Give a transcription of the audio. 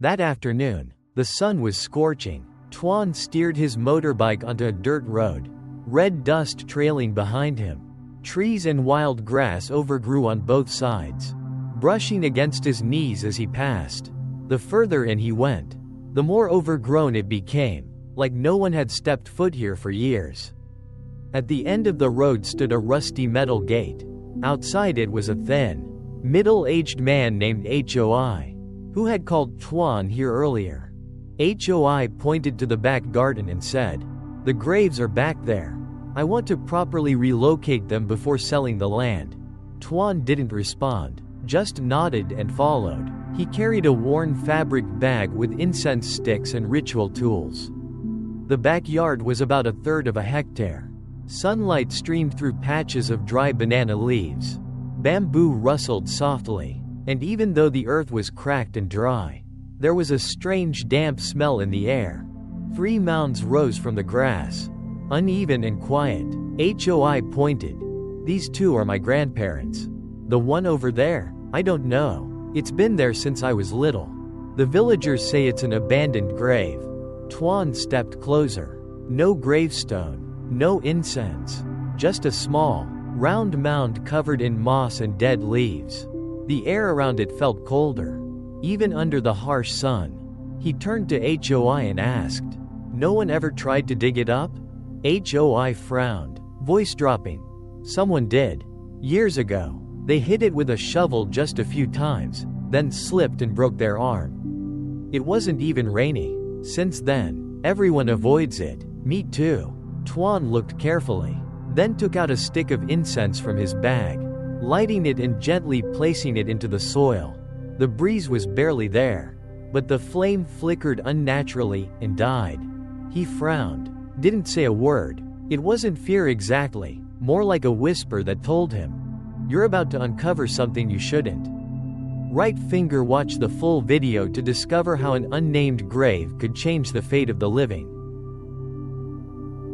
That afternoon, the sun was scorching. Tuan steered his motorbike onto a dirt road, red dust trailing behind him. Trees and wild grass overgrew on both sides, brushing against his knees as he passed. The further in he went, the more overgrown it became, like no one had stepped foot here for years. At the end of the road stood a rusty metal gate. Outside it was a thin, middle-aged man named Hoi, who had called Tuan here earlier. Hoi pointed to the back garden and said, "The graves are back there. I want to properly relocate them before selling the land." Tuan didn't respond, just nodded and followed. He carried a worn fabric bag with incense sticks and ritual tools. The backyard was about a third of a hectare. Sunlight streamed through patches of dry banana leaves. Bamboo rustled softly, and even though the earth was cracked and dry, there was a strange damp smell in the air. 3 mounds rose from the grass, uneven and quiet. Hoi pointed. "These 2 are my grandparents. The one over there, I don't know. It's been there since I was little. The villagers say it's an abandoned grave." Tuan stepped closer. No gravestone, no incense, just a small, round mound covered in moss and dead leaves. The air around it felt colder, even under the harsh sun. He turned to Hoi and asked, "No one ever tried to dig it up?" Hoi frowned, voice dropping. "Someone did. Years ago. They hit it with a shovel just a few times, then slipped and broke their arm. It wasn't even rainy. Since then, everyone avoids it. Me too." Tuan looked carefully, then took out a stick of incense from his bag, lighting it and gently placing it into the soil. The breeze was barely there, but the flame flickered unnaturally and died. He frowned, didn't say a word. It wasn't fear exactly, more like a whisper that told him, "You're about to uncover something you shouldn't." Right finger watched the full video to discover how an unnamed grave could change the fate of the living.